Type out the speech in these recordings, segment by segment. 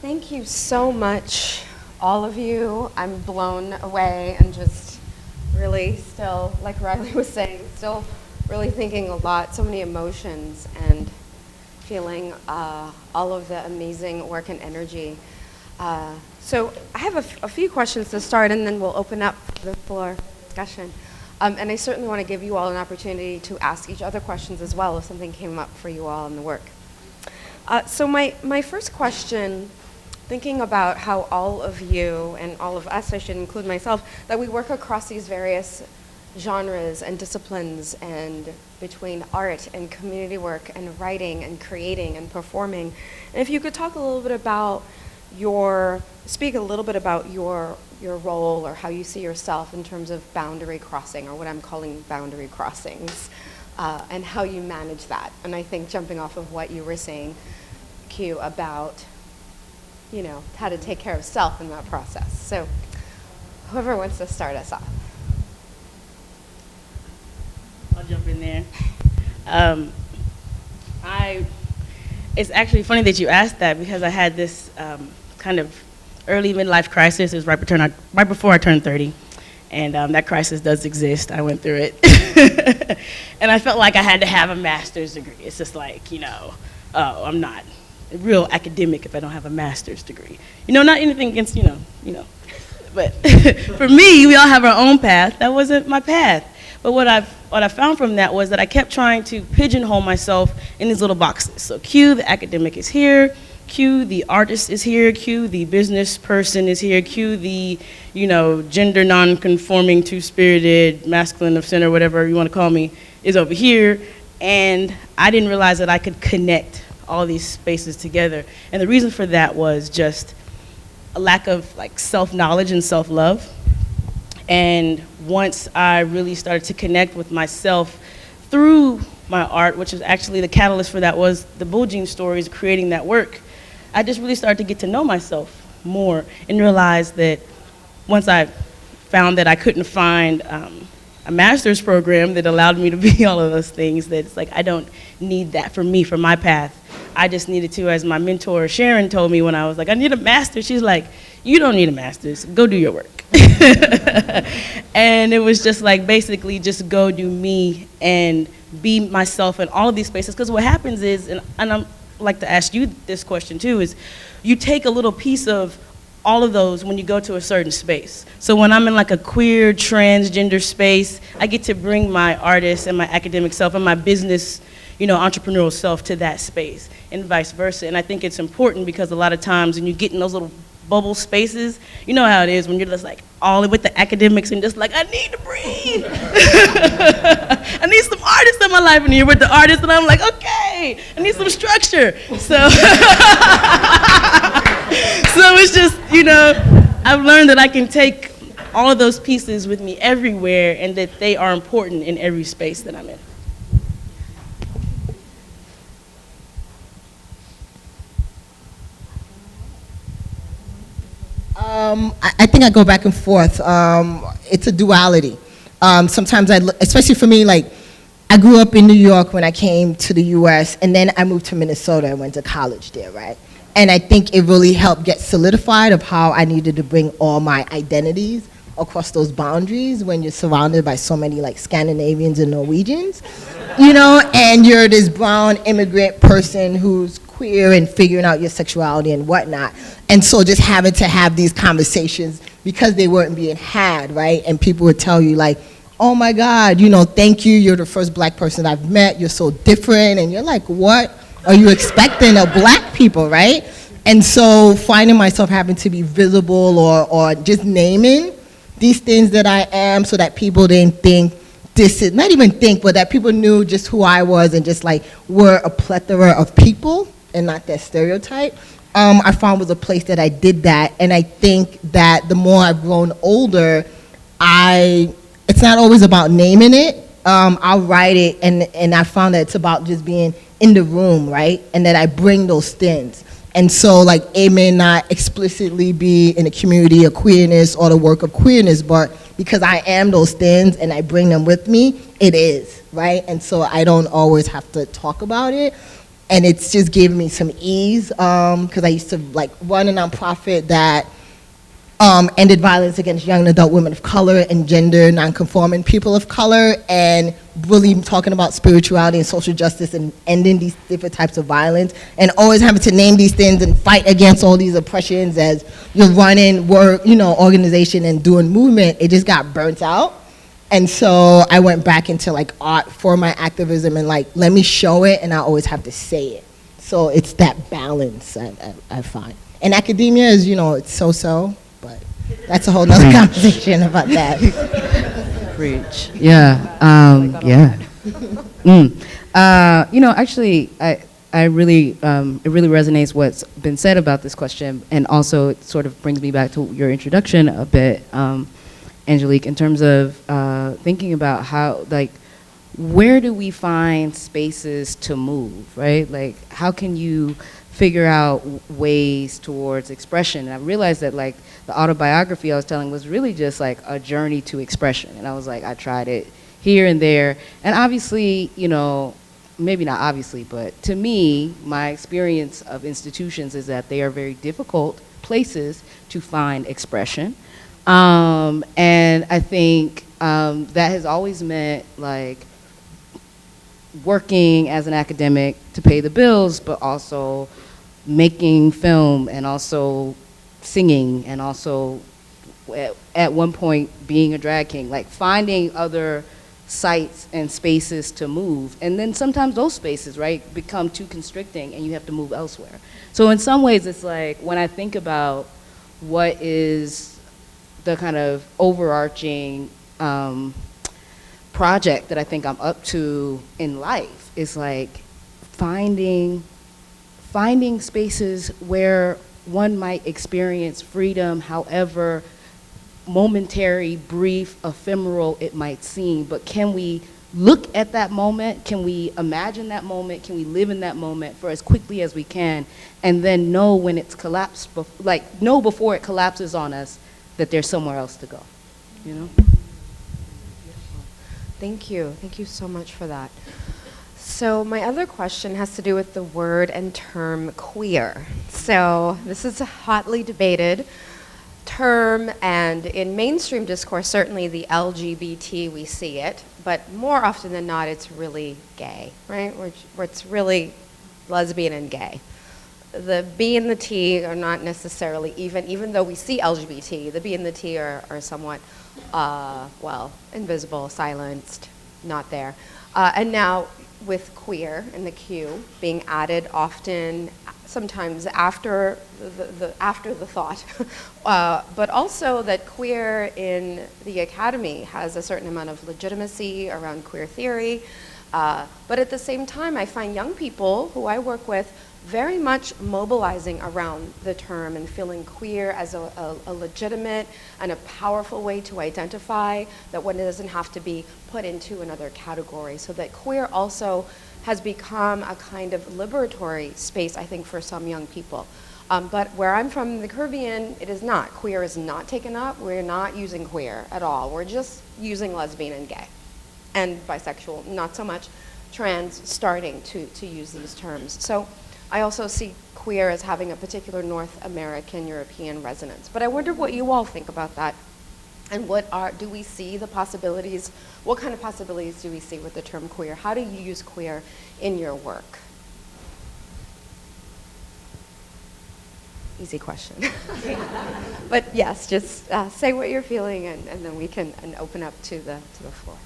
Thank you so much, all of you. I'm blown away and just really still, like Riley was saying, still really thinking a lot, so many emotions and feeling all of the amazing work and energy. So I have a few questions to start, and then we'll open up the floor for discussion. And I certainly want to give you all an opportunity to ask each other questions as well if something came up for you all in the work. So my first question, thinking about how all of you and all of us, I should include myself, that we work across these various genres and disciplines and between art and community work and writing and creating and performing. And if you could talk a little bit about speak a little bit about your role or how you see yourself in terms of boundary crossing, or what I'm calling boundary crossings, and how you manage that. And I think jumping off of what you were saying, Q, about how to take care of self in that process. So whoever wants to start us off. I'll jump in there. It's actually funny that you asked that, because I had this kind of early midlife crisis. It was right before I turned 30. And that crisis does exist. I went through it. And I felt like I had to have a master's degree. It's just like, I'm not a real academic if I don't have a master's degree. Not anything against, But for me, we all have our own path. That wasn't my path. But what I found from that was that I kept trying to pigeonhole myself in these little boxes. So Q, the academic, is here. Q, the artist, is here. Q, the business person, is here. Q, the gender non-conforming, two-spirited, masculine of center, whatever you want to call me, is over here. And I didn't realize that I could connect all these spaces together. And the reason for that was just a lack of self-knowledge and self-love. And once I really started to connect with myself through my art, which is actually the catalyst for that was the Bull Jean Stories, creating that work, I just really started to get to know myself more and realize that once I found that I couldn't find a master's program that allowed me to be all of those things, that it's like I don't need that for me, for my path. I just needed to, as my mentor Sharon told me when I was like, I need a master's. She's like, you don't need a master's, go do your work. And it was just like, basically just go do me and be myself in all of these spaces. Because what happens is, and I'm like to ask you this question too, is you take a little piece of all of those when you go to a certain space. So when I'm in a queer, transgender space, I get to bring my artist and my academic self and my business, entrepreneurial self to that space, and vice versa. And I think it's important because a lot of times when you get in those little bubble spaces, you know how it is when you're just all with the academics and just I need to breathe. I need some artists in my life, and you're with the artists and I'm like, okay, I need some structure. So it's just, I've learned that I can take all of those pieces with me everywhere, and that they are important in every space that I'm in. I think I go back and forth. It's a duality. Sometimes especially for me, I grew up in New York when I came to the US, and then I moved to Minnesota and went to college there, right? And I think it really helped get solidified of how I needed to bring all my identities across those boundaries when you're surrounded by so many Scandinavians and Norwegians, and you're this brown immigrant person who's queer and figuring out your sexuality and whatnot. And so just having to have these conversations because they weren't being had, right? And people would tell you oh my God, thank you, you're the first black person I've met, you're so different. And you're like, what are you expecting of black people, right? And so finding myself having to be visible or just naming these things that I am so that people didn't think this is, not even think, but that people knew just who I was and just we're a plethora of people and not that stereotype. I found was a place that I did that, and I think that the more I've grown older, it's not always about naming it. I'll write it, and I found that it's about just being in the room, right? And that I bring those things. And so it may not explicitly be in the community of queerness or the work of queerness, but because I am those things and I bring them with me, it is, right? And so I don't always have to talk about it. and it's just given me some ease, because I used to like run a nonprofit that ended violence against young and adult women of color and gender nonconforming people of color, and really talking about spirituality and social justice and ending these different types of violence, and always having to name these things and fight against all these oppressions as you're running work, organization and doing movement. It just got burnt out. And so I went back into like art for my activism, and like, let me show it, and I always have to say it. So it's that balance I find. And academia is, it's so-so, but that's a whole nother conversation about that. Preach. Yeah. Yeah. Actually, I really, it really resonates what's been said about this question, and also it sort of brings me back to your introduction a bit, Angelique, in terms of thinking about how, like, where do we find spaces to move, right? Like, how can you figure out ways towards expression? And I realized that, like, the autobiography I was telling was really just like a journey to expression. And I was like, I tried it here and there. And obviously, maybe not obviously, but to me, my experience of institutions is that they are very difficult places to find expression. And I think that has always meant, like, working as an academic to pay the bills, but also making film, and also singing, and also at one point being a drag king, like finding other sites and spaces to move. And then sometimes those spaces, right, become too constricting and you have to move elsewhere. So in some ways, it's like, when I think about what is the kind of overarching project that I think I'm up to in life, is like finding spaces where one might experience freedom, however momentary, brief, ephemeral it might seem. But can we look at that moment? Can we imagine that moment? Can we live in that moment for as quickly as we can, and then know when it's collapsed, know before it collapses on us that there's somewhere else to go, Thank you. Thank you so much for that. So my other question has to do with the word and term queer. So this is a hotly debated term, and in mainstream discourse, certainly the LGBT, we see it, but more often than not, it's really gay, right? Where it's really lesbian and gay. The B and the T are not necessarily even though we see LGBT, the B and the T are somewhat, invisible, silenced, not there. And now with queer and the Q being added often, sometimes after the thought, but also that queer in the academy has a certain amount of legitimacy around queer theory. But at the same time, I find young people who I work with very much mobilizing around the term and feeling queer as a legitimate and a powerful way to identify, that one doesn't have to be put into another category. So that queer also has become a kind of liberatory space, I think, for some young people. But where I'm from, the Caribbean, it is not. Queer is not taken up. We're not using queer at all. We're just using lesbian and gay. And bisexual, not so much. Trans starting to use these terms. So I also see queer as having a particular North American, European resonance. But I wonder what you all think about that, and do we see the possibilities? What kind of possibilities do we see with the term queer? How do you use queer in your work? Easy question. But yes, just say what you're feeling, and then we can open up to the floor.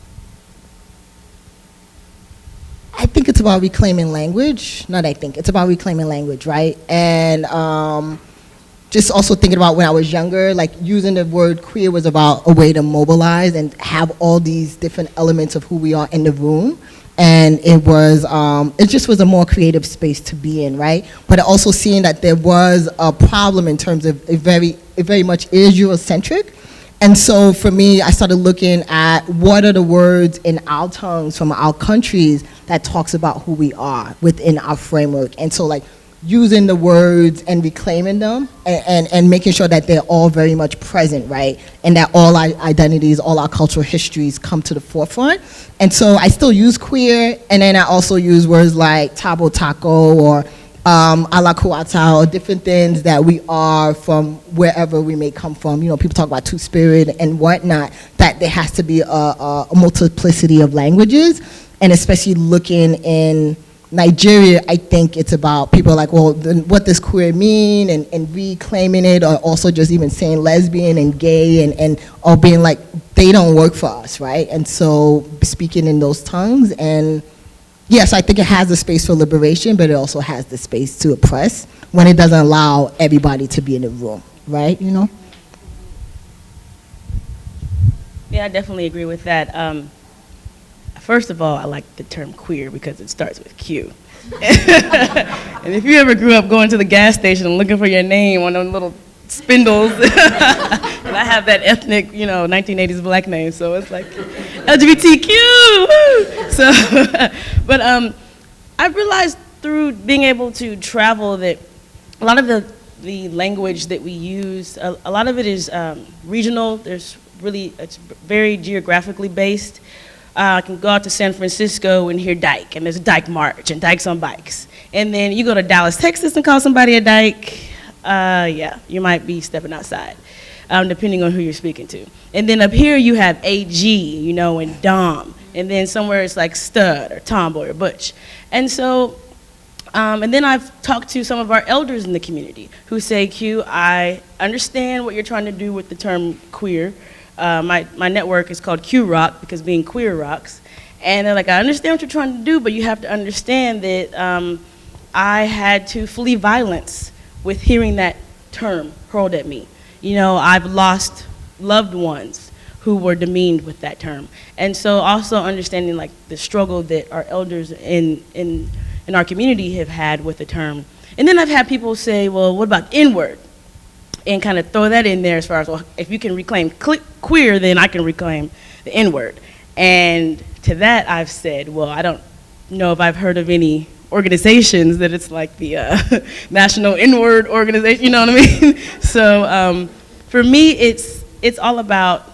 I think it's about reclaiming language. It's about reclaiming language, right? And just also thinking about when I was younger, like using the word queer was about a way to mobilize and have all these different elements of who we are in the room. And it just was a more creative space to be in, right? But also seeing that there was a problem in terms of it very much is Eurocentric. And so for me, I started looking at what are the words in our tongues from our countries that talks about who we are within our framework. And so like using the words and reclaiming them and making sure that they're all very much present, right? And that all our identities, all our cultural histories come to the forefront. And so I still use queer, and then I also use words like tabo taco or ala kuata, or different things that we are from wherever we may come from. You know, people talk about two-spirit and whatnot, that there has to be a multiplicity of languages, and especially looking in Nigeria, I think it's about people like, well, then what does queer mean, and reclaiming it, or also just even saying lesbian and gay and all being like, they don't work for us, right? And so speaking in those tongues, and yes, I think it has the space for liberation, but it also has the space to oppress when it doesn't allow everybody to be in the room, right, you know? Yeah, I definitely agree with that. First of all, I like the term queer because it starts with Q. And if you ever grew up going to the gas station and looking for your name on those little spindles, and I have that ethnic, 1980s black name, so it's like LGBTQ. Woo! So, but I realized through being able to travel that a lot of the language that we use, a lot of it is regional. It's very geographically based. I can go out to San Francisco and hear dyke, and there's a dyke march and dykes on bikes. And then you go to Dallas, Texas and call somebody a dyke, yeah, you might be stepping outside, depending on who you're speaking to. And then up here you have AG, and Dom. And then somewhere it's like stud or tomboy or butch. And so, and then I've talked to some of our elders in the community who say, Q, I understand what you're trying to do with the term queer. My network is called Q Rock because being queer rocks. And they're like, I understand what you're trying to do, but you have to understand that I had to flee violence with hearing that term hurled at me. I've lost loved ones who were demeaned with that term. And so also understanding like the struggle that our elders in our community have had with the term. And then I've had people say, well, what about N-word? And kind of throw that in there as far as, well, if you can reclaim queer, then I can reclaim the N-word. And to that I've said, well, I don't know if I've heard of any organizations that it's like the National N-word organization, you know what I mean? So for me, it's all about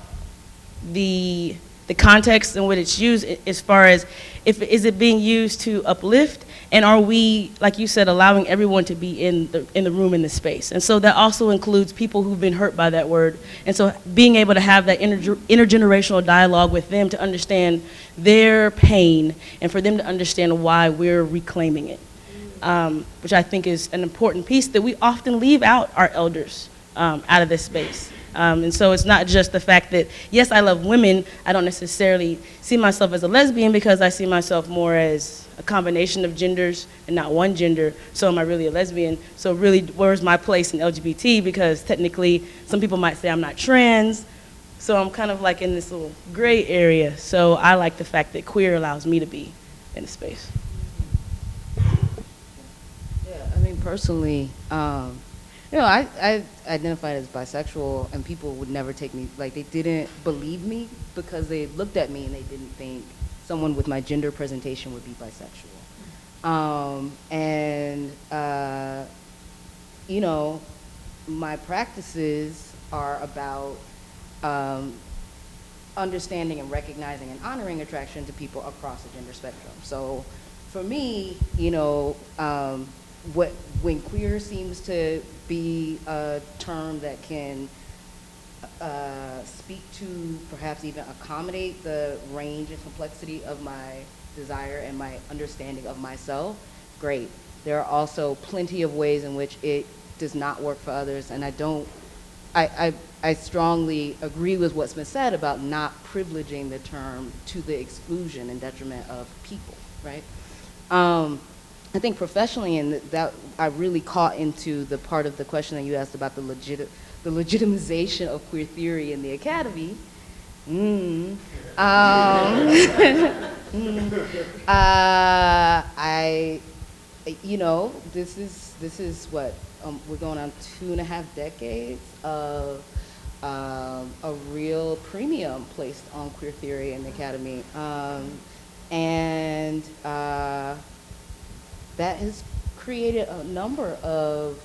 the context in which it's used, as far as is it being used to uplift, and are we, like you said, allowing everyone to be in the room, in the space. And so that also includes people who've been hurt by that word. And so being able to have that intergenerational dialogue with them to understand their pain and for them to understand why we're reclaiming it, which I think is an important piece that we often leave out our elders out of this space. And so it's not just the fact that, yes, I love women, I don't necessarily see myself as a lesbian because I see myself more as a combination of genders and not one gender. So am I really a lesbian? So really, where's my place in LGBT? Because technically, some people might say I'm not trans. So I'm kind of like in this little gray area. So I like the fact that queer allows me to be in the space. Yeah, I mean, personally, I identified as bisexual, and people would never take me, like, they didn't believe me because they looked at me and they didn't think someone with my gender presentation would be bisexual. My practices are about understanding and recognizing and honoring attraction to people across the gender spectrum. So for me, when queer seems to be a term that can speak to, perhaps even accommodate the range and complexity of my desire and my understanding of myself, great. There are also plenty of ways in which it does not work for others, and I strongly agree with what's been said about not privileging the term to the exclusion and detriment of people, right? I think professionally, and that I really caught into the part of the question that you asked about the legitimization of queer theory in the academy. This is what we're going on 2.5 decades of a real premium placed on queer theory in the academy, and that has created a number of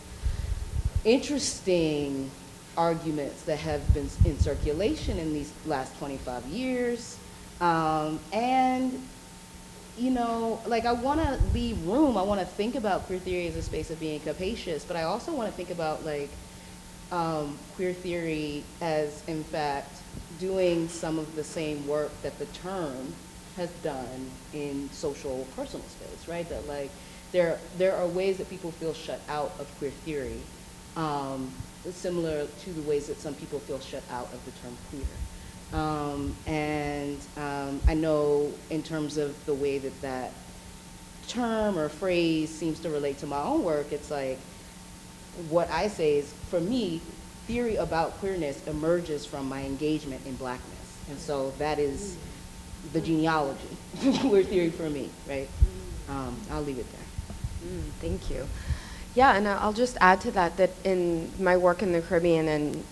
interesting arguments that have been in circulation in these last 25 years. And, you know, like I want to leave room, I want to think about queer theory as a space of being capacious, but I also want to think about like queer theory as, in fact, doing some of the same work that the term has done in social personal space, right? That like there are ways that people feel shut out of queer theory, similar to the ways that some people feel shut out of the term queer. I know in terms of the way that that term or phrase seems to relate to my own work, it's like, what I say is, for me, theory about queerness emerges from my engagement in blackness. And so that is the genealogy, queer theory for me, right? I'll leave it there. Thank you. Yeah, and I'll just add to that, that in my work in the Caribbean,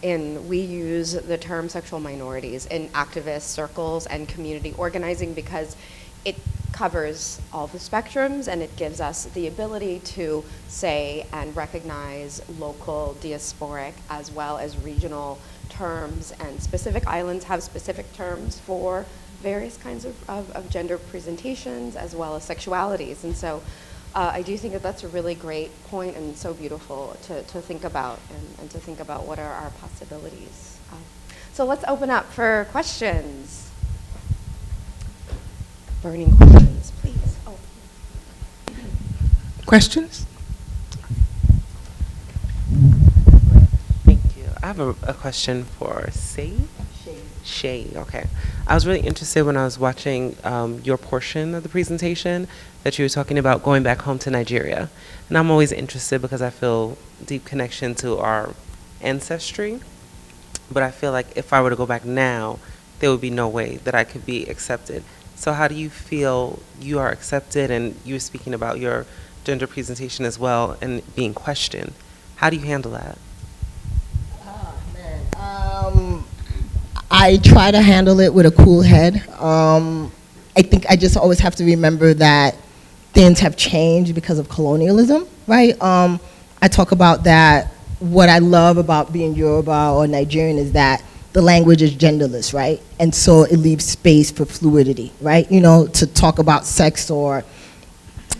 we use the term sexual minorities in activist circles and community organizing because it covers all the spectrums and it gives us the ability to say and recognize local, diasporic, as well as regional terms, and specific islands have specific terms for various kinds of gender presentations as well as sexualities. And so I do think that that's a really great point and so beautiful to think about and to think about what are our possibilities. So let's open up for questions. Burning questions, please. Oh. Questions? Thank you. I have a question for Shay, okay. I was really interested when I was watching your portion of the presentation that you were talking about going back home to Nigeria. And I'm always interested because I feel deep connection to our ancestry. But I feel like if I were to go back now, there would be no way that I could be accepted. So how do you feel you are accepted? And you were speaking about your gender presentation as well and being questioned. How do you handle that? I try to handle it with a cool head. I think I just always have to remember that things have changed because of colonialism, right? I talk about that. What I love about being Yoruba or Nigerian is that the language is genderless, right? And so it leaves space for fluidity, right? You know, to talk about sex or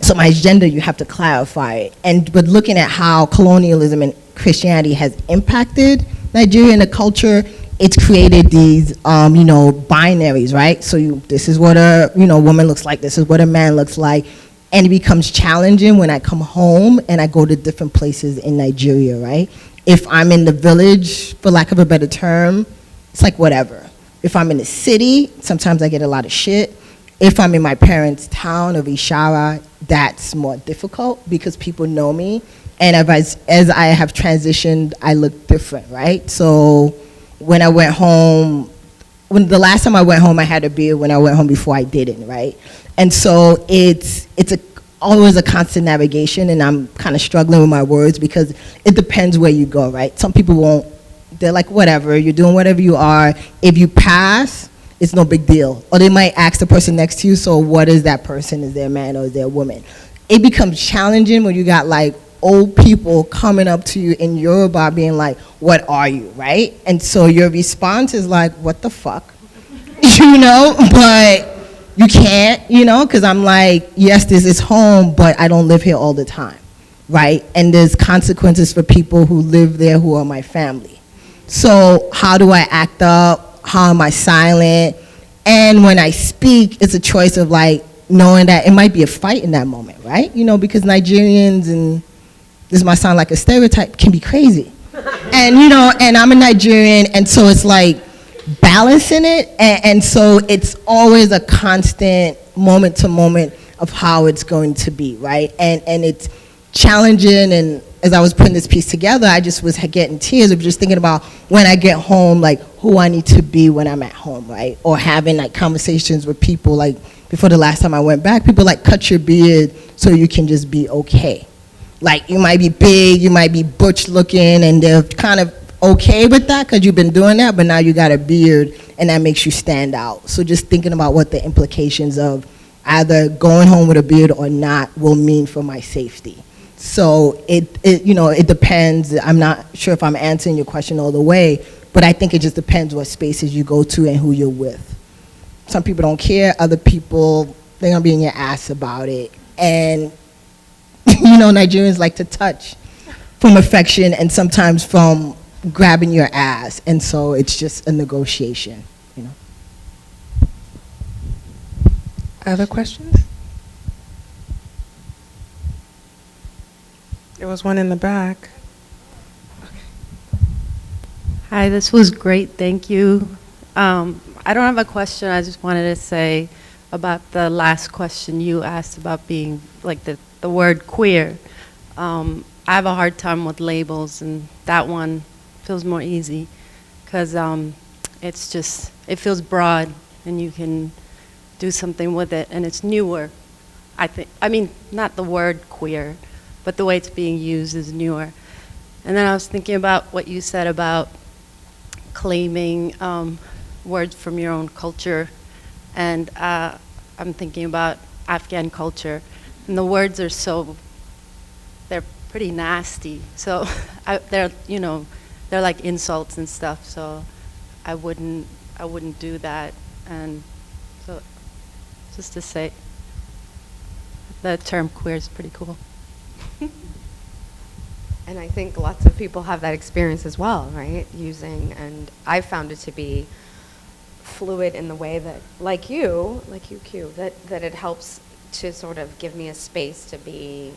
somebody's gender, you have to clarify it. But looking at how colonialism and Christianity has impacted Nigeria and the culture, it's created these, binaries, right? So this is what a, woman looks like, this is what a man looks like. And it becomes challenging when I come home and I go to different places in Nigeria, right? If I'm in the village, for lack of a better term, it's like whatever. If I'm in the city, sometimes I get a lot of shit. If I'm in my parents' town of Ishara, that's more difficult because people know me. And as I have transitioned, I look different, right? So when I went home, the last time I went home, I had a beard. When I went home before, I didn't, right? And so it's always a constant navigation, and I'm kind of struggling with my words because it depends where you go, right? Some people won't. They're like, whatever, you're doing whatever you are. If you pass, it's no big deal. Or they might ask the person next to you, so what is that person? Is there a man or is there a woman? It becomes challenging when you got like old people coming up to you in Yoruba being like, what are you, right? And so your response is like, what the fuck? But you can't, because I'm like, yes, this is home, but I don't live here all the time, right? And there's consequences for people who live there who are my family. So how do I act up? How am I silent? And when I speak, it's a choice of like knowing that it might be a fight in that moment, right? Because Nigerians, and this might sound like a stereotype, can be crazy. And, and I'm a Nigerian, and so it's like balancing it. And so it's always a constant moment to moment of how it's going to be, right? And it's challenging, and as I was putting this piece together, I just was getting tears of just thinking about when I get home, like who I need to be when I'm at home, right? Or having like conversations with people, like before the last time I went back, people like cut your beard so you can just be okay. Like you might be big, you might be butch looking, and they're kind of okay with that because you've been doing that, but now you got a beard and that makes you stand out. So just thinking about what the implications of either going home with a beard or not will mean for my safety. So it depends. I'm not sure if I'm answering your question all the way, but I think it just depends what spaces you go to and who you're with. Some people don't care. Other people, they're gonna be in your ass about it. And Nigerians like to touch from affection and sometimes from grabbing your ass, and so it's just a negotiation. Other questions? There was one in the back. Hi, this was great. Thank you. I don't have a question. I just wanted to say about the last question you asked about being like the word queer. I have a hard time with labels, and that one feels more easy because it feels broad and you can do something with it, and it's newer. I mean, not the word queer, but the way it's being used is newer. And then I was thinking about what you said about claiming words from your own culture, and I'm thinking about Afghan culture, and the words are they're pretty nasty. So they're like insults and stuff. So I wouldn't do that. And so just to say, the term queer is pretty cool. And I think lots of people have that experience as well, right? And I found it to be fluid in the way that, like you, Q, that it helps to sort of give me a space to be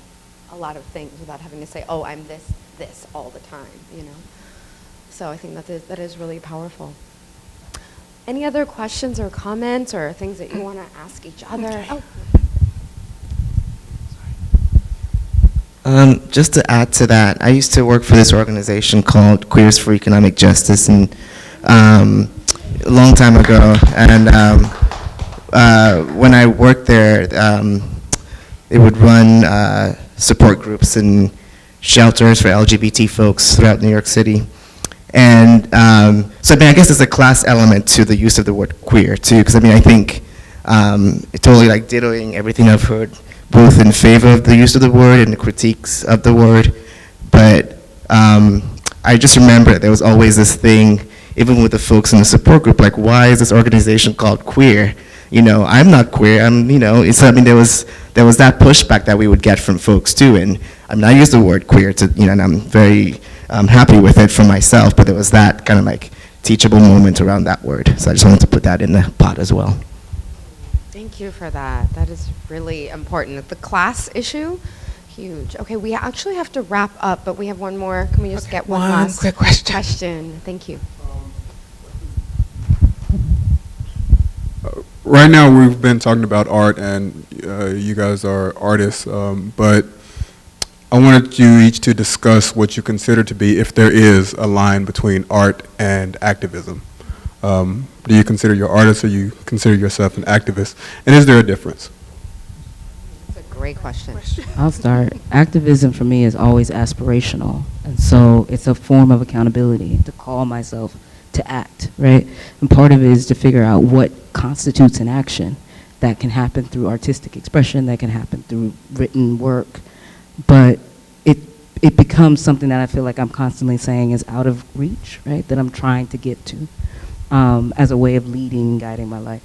a lot of things without having to say, oh, I'm this all the time, So I think that is really powerful. Any other questions or comments or things that you want to ask each other? Oh. Just to add to that, I used to work for this organization called Queers for Economic Justice, and a long time ago. And when I worked there, they would run support groups and shelters for LGBT folks throughout New York City. And so I guess there's a class element to the use of the word queer too, because I think totally like dittoing everything I've heard, both in favor of the use of the word and the critiques of the word. But I just remember there was always this thing, even with the folks in the support group, like, why is this organization called queer? I'm not queer. There was that pushback that we would get from folks too, and I use the word queer and I'm very happy with it for myself, but there was that kind of like teachable moment around that word. So I just wanted to put that in the pot as well. Thank you for that. That is really important. The class issue, huge. Okay, we actually have to wrap up, but we have one more. Can we just get one last quick question? Thank you. Right now, we've been talking about art, and you guys are artists, but I wanted you each to discuss what you consider to be, if there is, a line between art and activism. Do you consider your artist, or you consider yourself an activist? And is there a difference? That's a great question. I'll start. Activism for me is always aspirational, and so it's a form of accountability to call myself to act, right? And part of it is to figure out what constitutes an action that can happen through artistic expression, that can happen through written work, but it becomes something that I feel like I'm constantly saying is out of reach, right? That I'm trying to get to as a way of leading and guiding my life.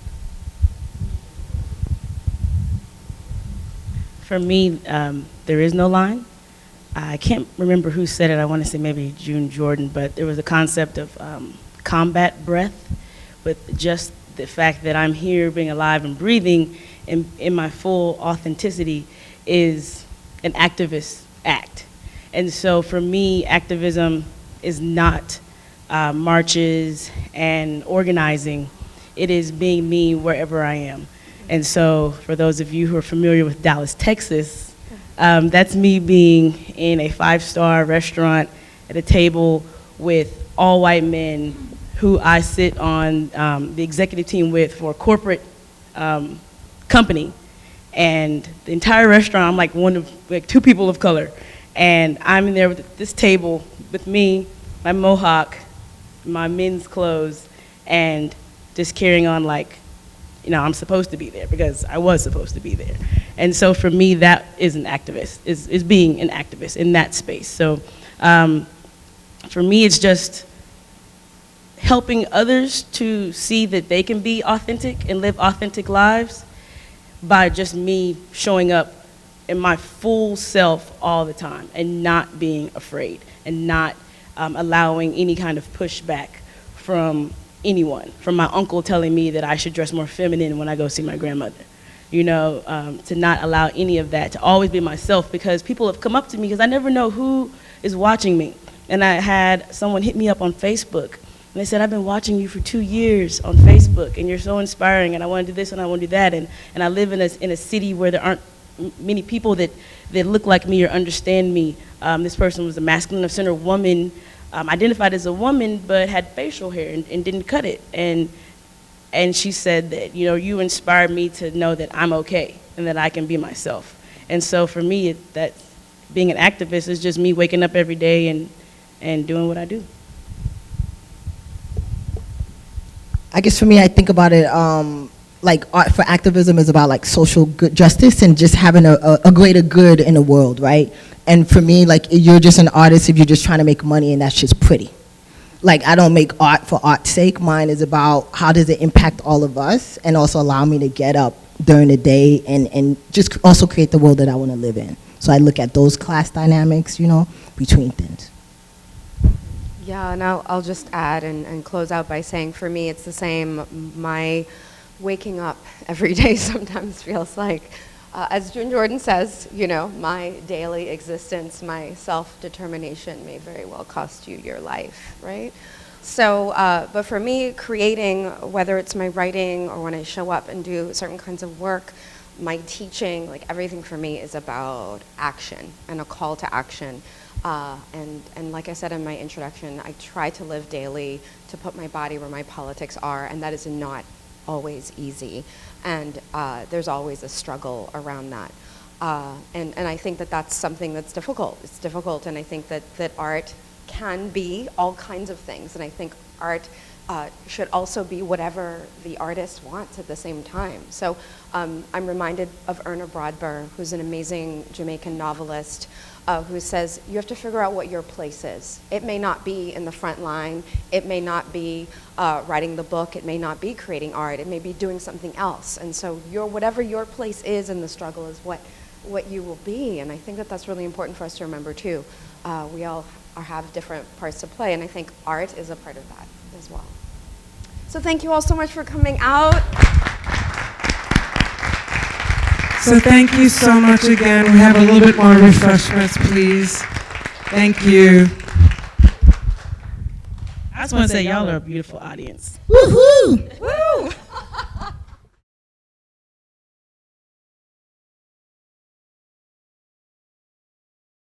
For me, there is no line. I can't remember who said it. I want to say maybe June Jordan, but there was a concept of combat breath, with just the fact that I'm here being alive and breathing in my full authenticity is an activist act. And so for me, activism is not marches and organizing. It is being me wherever I am. And so for those of you who are familiar with Dallas, Texas, that's me being in a 5-star restaurant at a table with all white men who I sit on the executive team with for a corporate company. And the entire restaurant, I'm like 2 people of color. And I'm in there with this table with me, my mohawk, my men's clothes, and just carrying on like I'm supposed to be there because I was supposed to be there. And so for me, that is an activist, is being an activist in that space. So for me, it's just helping others to see that they can be authentic and live authentic lives by just me showing up in my full self all the time and not being afraid and not allowing any kind of pushback from anyone, from my uncle telling me that I should dress more feminine when I go see my grandmother. To not allow any of that, to always be myself, because people have come up to me because I never know who is watching me. And I had someone hit me up on Facebook, and they said, I've been watching you for 2 years on Facebook, and you're so inspiring, and I want to do this and I want to do that. And I live in a city where there aren't many people that look like me or understand me. This person was a masculine of center woman, identified as a woman, but had facial hair and didn't cut it. And she said that, you inspired me to know that I'm okay and that I can be myself. And so for me, that being an activist is just me waking up every day and doing what I do. I guess for me, I think about it like art for activism is about like social good justice and just having a greater good in the world, right? And for me, like you're just an artist if you're just trying to make money and that's just pretty. Like I don't make art for art's sake. Mine is about how does it impact all of us and also allow me to get up during the day and just also create the world that I want to live in. So I look at those class dynamics, between things. Yeah, and I'll just add and close out by saying for me it's the same. My waking up every day sometimes feels like, as June Jordan says, my daily existence, my self-determination may very well cost you your life, right? So, but for me, creating, whether it's my writing or when I show up and do certain kinds of work, my teaching, like everything for me is about action and a call to action. And like I said in my introduction, I try to live daily to put my body where my politics are, and that is not always easy. And there's always a struggle around that. And I think that that's something that's difficult. It's difficult, and I think that art can be all kinds of things, and I think art should also be whatever the artist wants at the same time. So I'm reminded of Erna Brodber, who's an amazing Jamaican novelist, who says, you have to figure out what your place is. It may not be in the front line, it may not be writing the book, it may not be creating art, it may be doing something else. And so whatever your place is in the struggle is what you will be. And I think that that's really important for us to remember too. We all have different parts to play, and I think art is a part of that as well. So thank you all so much for coming out. So thank you so much again. We have a little bit more refreshments, please. Thank you. I just want to say y'all are a beautiful audience. Woohoo! Woo!